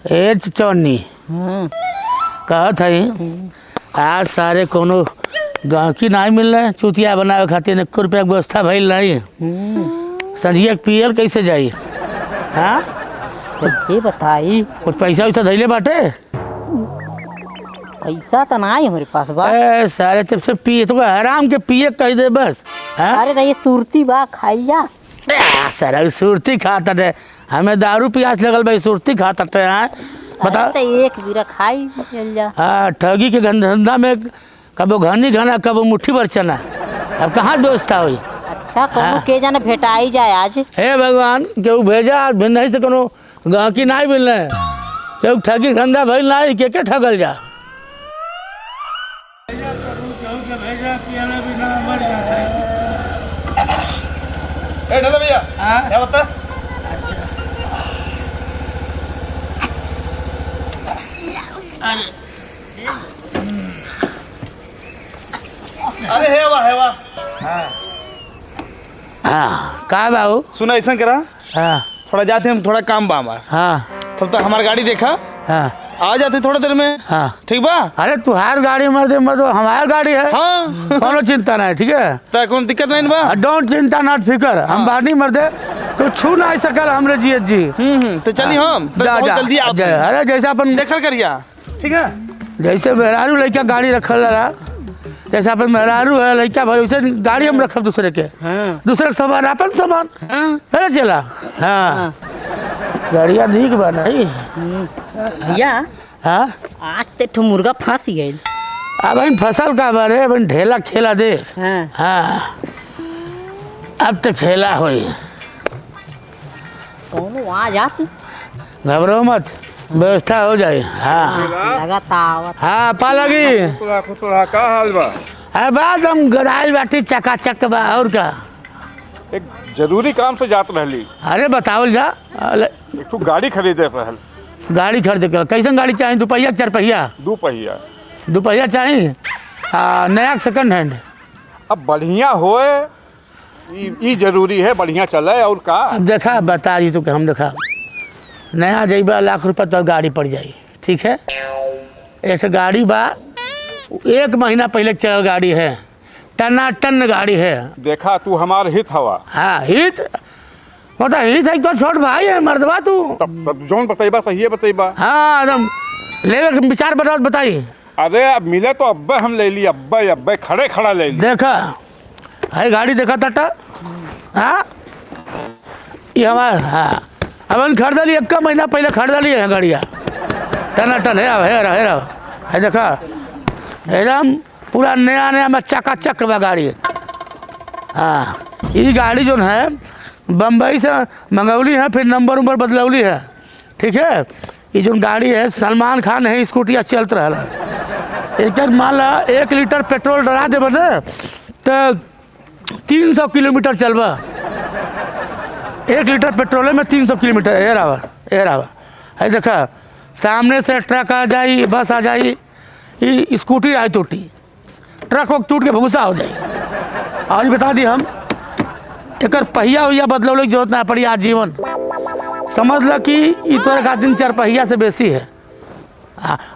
ए चौनी कहत है आज सारे कोनो गाँकी नहीं मिल रहे चुतिया बनावे खातिर 1 रुपया के व्यवस्था भइल नहीं। संझिया पियल कैसे जाई? हाँ ये बताई कुछ पैसा वैसा धैले बाटे? पैसा तो नहीं हमारे पास बा। ए सारे जब से पिए तो आराम के पिए कह दे बस। हाँ अरे ये सुरती बा खाइया। सारा सुरती खाता है, हमें दारू पियास लगल भाई सुरती खाता है। बता तो एक बीरा खाई चल जा। हाँ ठगी के धंधा में कबो घनी घना कबो मुट्ठी भर चना, अब कहाँ दोस्ता हुई। अच्छा कोनो के जाने भेटाई जाए आज। हे भगवान केहू भेजा नहीं से कोनो गाँकी नहीं मिल रहे, केहू ठगी धंधा भइल नहीं के ठगल जा। भैया क्या बता? अरे हेवा हाँ का बाबू सुना ऐसा करा, हाँ थोड़ा जाते हम, थोड़ा काम बा हमार। हाँ तब तक हमारी गाड़ी देखा, हाँ आ जाते थोड़ा देर में। हाँ ठीक बा? अरे तुहार गाड़ी मर हमारी गाड़ी है। हाँ कोनो चिंता नहीं, ठीक है तो कौन दिक्कत नहीं बा। डोंट चिंता नॉट फिकर, हम बानी मर्दे तो छू नहीं सकल हमरे जियत जी। तो चलिए हम जा जा जल्दी आप अरे जैसे अपन देखल करिया। ठीक है जैसे मेहरारू लड़का गाड़ी रखल रहा, जैसे अपन मेहरारू है लड़का भाई वैसे गाड़ी हम रखब दूसरे के। दूसरे के सामान अपन सामान है चला। हाँ गाड़िया ठीक बना भैया हाँ आज ते ठो मुर्गा फंस गइल। अब इन फसल का बारे अब ढेला खेला देख। हाँ हाँ अब तो खेला होई, कोनो आ जाती घबराओ मत व्यवस्था हो जाए। हाँ लगातार हाँ पा लगी का हाल बा? अरे बात हम गदाइल बाटी चकाचक बा और का। एक जरूरी काम से जात रहली, अरे बताओ जा। एक तो गाड़ी खरीदे रहल। गाड़ी खरीदे के कैसन गाड़ी चाहिए? 2 पहिया 4 पहिया? 2 पहिया। 2 पहिया चाहिए नया सेकंड हैंड? अब बढ़िया होए ई जरूरी है, बढ़िया चले और का। अब देखा बता दी तो कि हम देखा नया जइबा 1 लाख रुपया तो गाड़ी पड़ जाई, ठीक है। एक गाड़ी बा 1 महीना पहले चलल गाड़ी है, टनाटन गाड़ी है। देखा तू हमार हित हवा। हाँ हित मतलब हित है तो छोट भाई है मर्दबा तू। तब जौन बतैबा सही है बतैबा। हाँ एकदम लेवे के विचार बताई। अरे अब मिले तो अब्बे हम ले ली, अब्बे खड़े खड़ा ले ली। देखा है गाड़ी देखा टाटा। हाँ ये हमारा हाँ अपन खरीदली 1 महीना पहले खरीदली है गाड़िया टनाटन है देखा एकदम पूरा नया में चकाचक बा गाड़ी। हाँ ये गाड़ी जो है बम्बई से मंगौली है, फिर नंबर बदलौली है, ठीक है। ये जो गाड़ी है सलमान खान है स्कूटिया चलत रहा एक मान ला 1 लीटर पेट्रोल डरा देबे न तो 300 किलोमीटर चलबा। 1 लीटर पेट्रोल में 300 किलोमीटर एरावा है देखा। सामने से ट्रक आ जाई, बस आ जाई, ये स्कूटी आई टूटी, ट्रक वक्त टूट के भूसा हो जाए। और ये बता दी हम एक पहिया वहिया बदलौले की जरूरत ना पड़ी आजीवन। समझ ल कि ई तोरे खातिर 4 पहिया से बेसी है।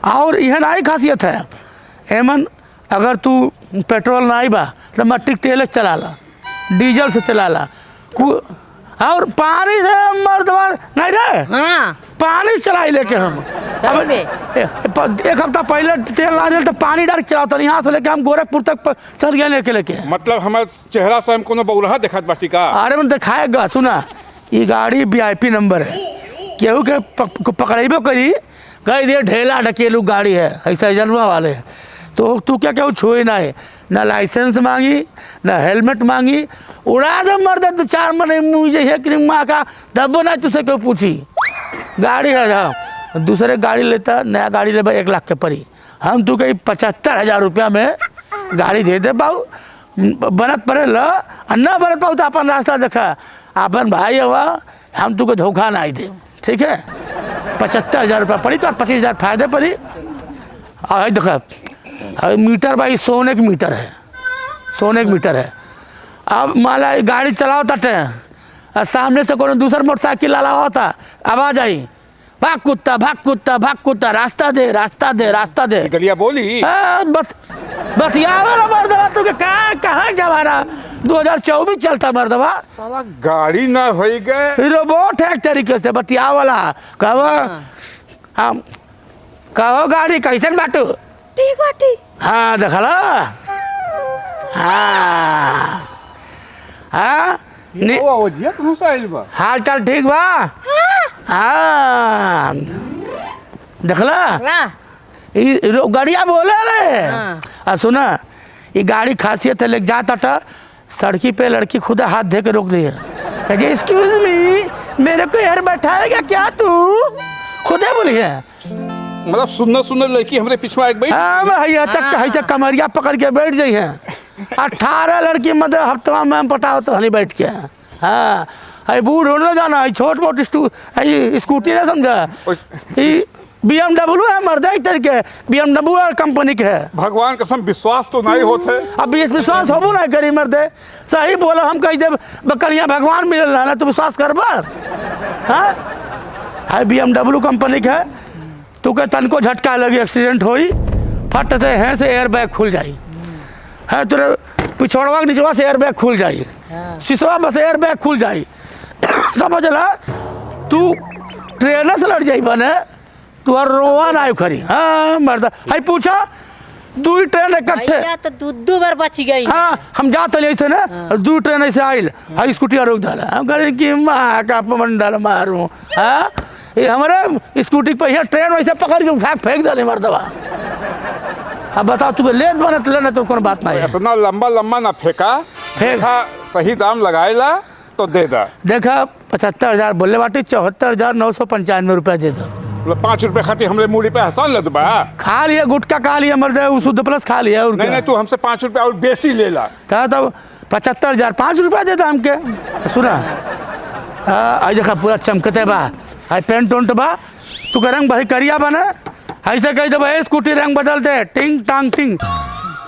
और यह नहीं खासियत है एमन, अगर तू पेट्रोल ना बा तो मट्टी तेल चला ला, डीजल से चला ला, और पानी से मर्दवा नहीं रहे। हाँ पानी चलाई लेके हम अब 1 हफ्ता पहले तेल ना दे तो पानी डाल चलाता, यहाँ से लेके हम गोरखपुर तक चल गए लेके। मतलब हमारे चेहरा से हम कोनो बौरहा देखत बाटी का? अरे मैं दिखाएगा सुना, ये गाड़ी VIP नंबर है, केहू के पकड़ेबो करी कह दिए ढेला ढकेलू गाड़ी है ऐसा जनवा वाले। तो तू क्या केहू छुए ना है, ना लाइसेंस मांगी ना हेलमेट मांगी, उड़ा दे मर्द 2 4 महीने मुझे है कि माँ का तब ना तुझसे क्यों पूछी। गाड़ी है हाँ दूसरे गाड़ी लेता, नया गाड़ी ले 1 लाख के पड़ी, हम तू कहीं 75,000 रुपया में गाड़ी दे दे पाऊ। बनत पड़े ल न बनत पाऊ तो अपन रास्ता देखा, अपन भाई हुआ हम तुको धोखा ना दे, ठीक है। 75,000 रुपया पड़ी तो 25,000 फायदे पड़ी। और देखा मीटर भाई सोने की मीटर है, सोने की मीटर है। अब मान ला गाड़ी चलाओ तटे सामने से कोनो दूसर मोटरसाइकिल वाला होता आवाज आई, भाग कुत्ता भाग कुत्ता भाग कुत्ता, रास्ता दे रास्ता दे रास्ता दे। गलिया बोली बस बतियावे ना मर्दवा, तुके कहाँ जमाना 2024 चलता मर्दवा। साला गाड़ी ना हो गए, रोबोट है एक तरीके से बतियावला। कहो हम कहो गाड़ी कैसे बाटू? ठीक बाटी। हाँ देखला। हाँ हाँ वो जिया कहाँ से आइल बा? हाल चाल ठीक बा? हाँ देखला गाड़िया बोले रे। हाँ। सुना ये गाड़ी खासियत है, लेके जाता था सड़की पे लड़की खुदा हाथ दे के रोक दी है, एक्सक्यूज मी मेरे को यार बैठाएगा क्या तू? खुदे बोली है। मतलब सुंदर सुंदर लड़की हमारे पिछवा एक भाई। हाँ भैया चक्का है कमरिया पकड़ के बैठ जाई है। 18 लड़की मतलब हफ्ता में पटाओ तो हनी बैठ के। हाँ है बूढ़ होने जाना है, छोट मोट स्कूटी ना समझा। BMW है मर्दा इधर के, BMW कंपनी के है। भगवान कसम विश्वास तो नहीं होते। अब विश्वास होबो ना करी मर्दे, सही बोला हम कह दे बकलियाँ भगवान मिलल ना तो विश्वास करबा। हाँ है BMW कंपनी के है, तू के तन को झटका लगी एक्सीडेंट होई फट से हैं से एयर बैग खुल जाई है, तुरे पिछड़वा निचवा से एयर बैग खुल जाई, शीशवा बस एयर बैग खुल जाई। समझ ला तू ट्रेन से लड़ जाई बने तू और रोवा ना खरी। हाँ मर्दा है पूछा दू ट्रेन इकट्ठे भैया तो दू बार बच गई। हाँ हम जाते ऐसे ना दू ट्रेन ऐसे आइल हाई स्कूटी रोक डाला, हम कह कि माँ का मंडल मारू। हाँ ये हमारे स्कूटी पे यहाँ ट्रेन वैसे पकड़ के फेंक डाले मर्दवा। अब बताओ तुम्हें लेट बने तो लेना तो कोनो बात नहीं। इतना लंबा लंबा ना फेंका, फेंका सही दाम लगाएला तो दे दा। देखा 75,000 बोले बाटी, 74,995 रुपया दे दो। 5 रुपए खाती हमरे मूड़ी पे हंसन लद बा। खा लिया गुटका खा लिया मर्दे, शुद्ध प्लस खा लिया। और नहीं तू हमसे 5 रुपए और बेसी ले ला। तब 75,000 5 रुपया देता हमके। सुना आई देखा पूरा चमकते बा, आई पेंट उंट बा, तू का रंग भाई करिया बना ऐसे कही दे स्कूटी रंग बदलते टिंग टांग टिंग,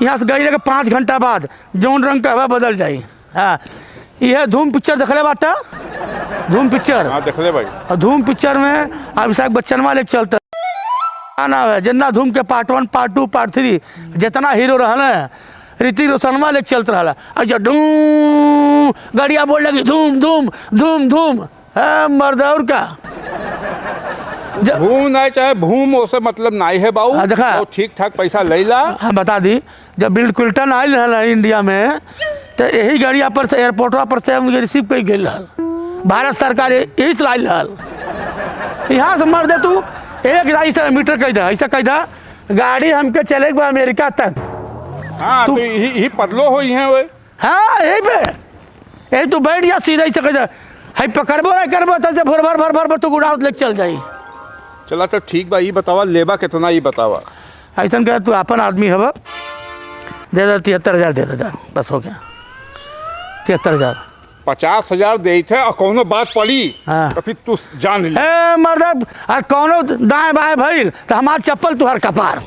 यहाँ से गई 5 घंटा बाद जौन रंग का बदल जाई। हाँ यह धूम पिक्चर देखले बाटा, धूम पिक्चर। हाँ देख ले भाई। और धूम पिक्चर में अभिषेक बच्चन वाले चलते ना है जितना धूम के पार्ट 1 पार्ट 2 पार्ट 3 जितना हीरो रहल ऋतिक रोशन वाले चलते रहा। अच्छा धूम गाड़िया बोल लगी धूम धूम धूम धूम है मर्द और का भूम नहीं चाहे भूम उसे मतलब नहीं है बाबू। हाँ, देखा तो ठीक ठाक पैसा ले ला। हाँ बता दी जब बिल क्लिंटन आयल है इंडिया में तो यही गाड़िया पर से एयरपोर्ट पर से हम रिसीव कर गई भारत सरकार यही से लाइल हल। यहाँ से मर दे तू 1 मीटर कह दा ऐसा कह दा गाड़ी हमके चले अमेरिका तक। हाँ तो यही पतलो हो है वे। हाँ यही पे यही तू बैठ जा सीधा ऐसा कह दा है पकड़बो नहीं करबो तो भर भर भर भर तू गुड़ावत लेके चल जाई। चला तो ठीक बा, ये बतावा लेबा कितना ये बतावा। ऐसा कह तू अपन आदमी हवा दे दे 73,000 दे दे बस हो गया। 73,000 50,000 दे थे और कोनो बात पड़ी। हाँ। तो फिर तू जान ले। मर्द कोनो दाएं बाएं भइल तो हमार चप्पल तुहार कपार।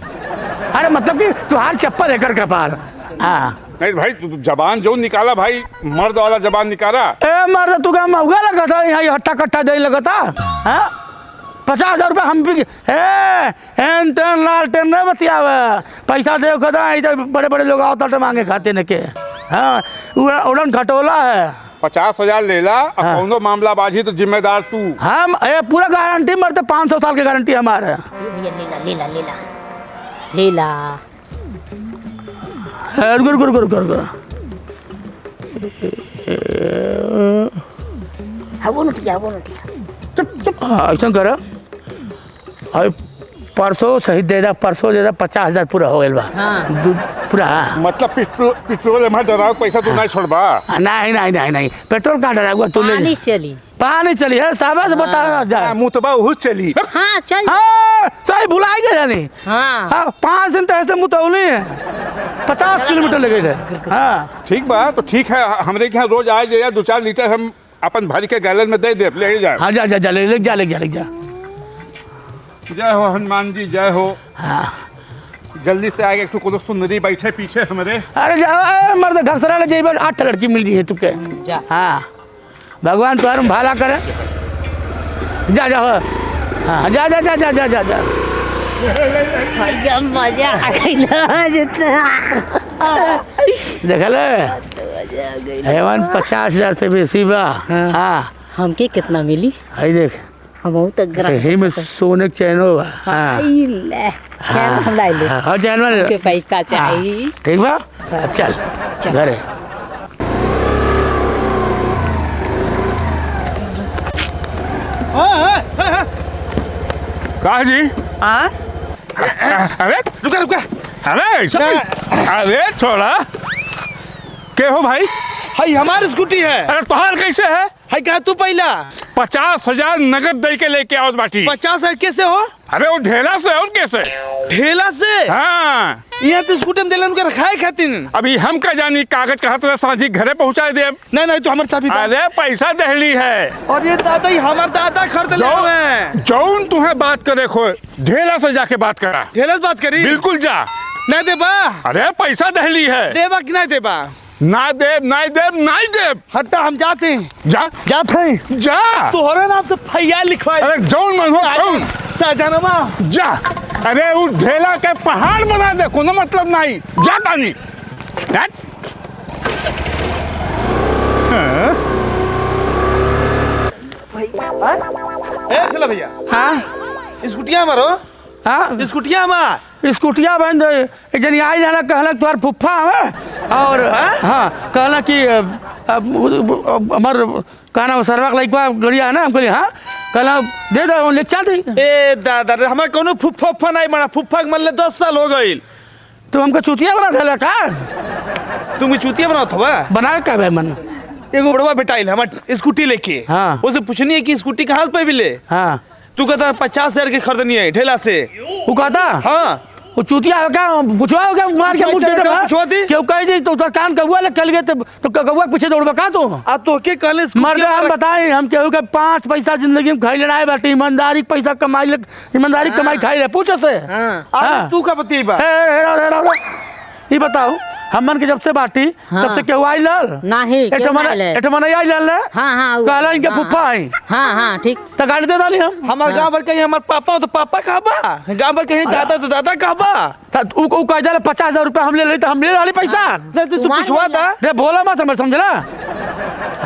अरे मतलब कि तुहार चप्पल एकर कपार। हाँ नहीं भाई तू जबान जो निकाला भाई, मर्द वाला जबान निकाला। मर्द तू क्या महुआ लगा था यहाँ हट्टा कट्टा दे लगा था। हाँ 50,000 रुपये हम भी लाल टेन नहीं बतियावे पैसा दे खदा इधर बड़े बड़े लोग आओ मांगे खाते न के। हाँ उड़न खटोला है। 50,000 ले ला और हाँ। कोनो मामला बाजी तो जिम्मेदार तू। हम पूरा गारंटी मरते 500 साल की गारंटी हमारे। भैया लीला लीला लीला लीला गुर गुर गुर गुर गुर वो नोटिया ऐसा कर परसों सही दे दा, परसों दे दा 50,000 पूरा हो गया बा। हाँ। पूरा मतलब पेट्रोल में डराव पैसा तू नहीं छोड़बा। नहीं नहीं नहीं नहीं पेट्रोल कहाँ डरा तू ले पानी चली पानी चली है साहब से बता जा मुँह तो बहुत चली। हाँ चल। हाँ सही भुलाई गए नहीं। हाँ हाँ 5 दिन तो ऐसे मुतौली है 50 किलोमीटर लगे थे। हाँ ठीक बा तो ठीक है, हमरे के यहाँ रोज आए जाए 2-4 लीटर हम अपन भर के गैलन में दे दे ले जाए। हाँ जा जा जा ले जा ले जा ले जा। जय हो हनुमान जी जय हो। हाँ जल्दी से आगे तू को सुंदरी बैठे पीछे हमरे। अरे जा मर्द घर सरा ले जाइए 8 लड़की मिल रही है तुके। जा। हाँ भगवान तुम्हारा भाला करे जा जा हाँ जा जा जा जा जा जा जा भैया मजा आ गई ना जितना देखल हेवन 50,000 से बेसी बा। हाँ हमके कितना मिली? आई देख हम तो यही में सोने के चैनो बा। हाँ चैन हम लाई ले। और चैन में के पैसा चाहिए। ठीक बा अब चल घरे। कहा जी? हाँ अरे रुका रुका, अरे अरे छोड़ा के हो भाई? हाई हमारी स्कूटी है। अरे तोहार कैसे है? हाई कहा तू पहला 50,000 नगद दे के लेके आओ बाटी। 50,000 कैसे हो? अरे वो ढेला से और कैसे? ठेला से? हाँ यहाँ तो स्कूटी में दिलन के रखाए खातिर। अभी हम का जानी कागज कहा तो साझी घरे पहुंचा दे। नहीं नहीं तो हमारे चाबी दे। अरे पैसा दहली है और ये दादा ही हमारे दादा खरीद ले हुए। जौन तुम्हें बात करे खो ढेला से जाके बात करा। ठेला से बात करी? बिल्कुल जा। नहीं देबा? अरे पैसा दहली है। देबा कि नहीं देबा? ना देव नहीं देव नहीं देव। हटा हम जाते हैं। जा जाते हैं। जा। तोहरे नाम से फैया लिखवाए। अरे जौन मन हो जौन साजनवा जा। अरे वो ढेला के पहाड़ बना दे, कोनो मतलब नहीं। जा तानी ए चला भैया। हाँ स्कूटिया हमारो। हाँ स्कूटिया हमार। स्कूटिया बंद एक जनी आई रहना कहला तुम्हार फुफ्फा हमें और हाँ कहला कि हमार कहना सरवा के लइकवा गड़िया है ना। हम कहली हाँ कहला दे दो ले चल दी। ए दादा रे हमार कोनो फुफ्फा उफ्फा नहीं बना। फुफ्फा के मरले 10 साल हो गई। तो हमको चुतिया बना था का तुम चूतिया बनाओ था बना का भाई मन एगो बड़वा बेटाइल हमार स्कूटी लेके। हाँ। उसे पूछनी है कि स्कूटी कहाँ पे मिले। हाँ तू कहता 50,000 की खरीदनी है ठेला से। वो कहता हाँ वो चुतिया हो क्या पूछवा क्या मार के मुझ पूछवा दी। क्यों कह दी तो कान कौआ ले कल गए तो कौआ पीछे दौड़ बका तो आ तो के कहले मर गए। हम बताएं हम केहू के 5 पैसा जिंदगी में खाई लड़ाई बाटे ईमानदारी पैसा कमाई ईमानदारी कमाई खाई रहे पूछो से। आ तू का बतेबा? ये बताओ हमन के जब से बाटी तब से केहू आई लल नहीं एठमन आई लल हाँ कहला इनके फुफ्फा आई। हाँ ठीक तो गाड़ी दे डाली हम। हमार गांव भर कहीं हमार पापा तो पापा कहबा। गांव भर कहीं दादा तो दादा कहबा। ऊ कह दे 50,000 रुपया हम ले ली तो हम ले डाली पैसा। नहीं तो तू पूछवा दा। रे बोला मत समझ समझला।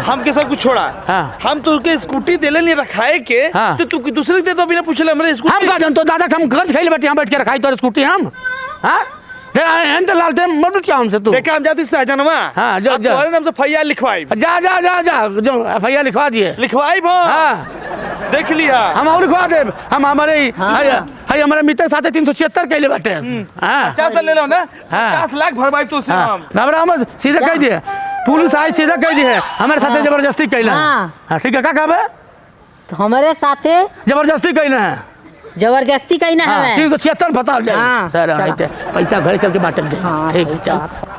हम के सब कुछ छोड़ा। हाँ। हम तो के स्कूटी देले नहीं रखाए के। हाँ। तो तू दूसरे के दे दो बिना पूछले हमरे स्कूटी। हम का जन तो दादा हम घर खेल बैठे हम बैठ के रखाई तो स्कूटी हम। हाँ हैं तो लालते मत क्या हमसे तू। देखा हम जाते सहजनवा। हाँ जा जा तुम्हारे नाम से फैया लिखवाई। जा जा जा जा जो भैया लिखवा दिए। लिखवाई भो। हाँ देख लिया हम और लिखवा दे। हम हमारे हाय हमारे मित्र साथे 376 कैले बैठे। हाँ 50 ले लो ना। हाँ। 50 लाख भरवाई तो से हम। घबरा मत सीधे कह दिए पुलिस आई सीधा कह दिए हमारे साथे जबरदस्ती कैला। हाँ ठीक है का कहबे तो हमारे साथे जबरदस्ती कैला है। जबरदस्ती कहीं ना है। 376 बताओ जाए हाँ, सर चला। पैसा घर चल के बांट दे। हाँ, ठीक है चल। ठीक।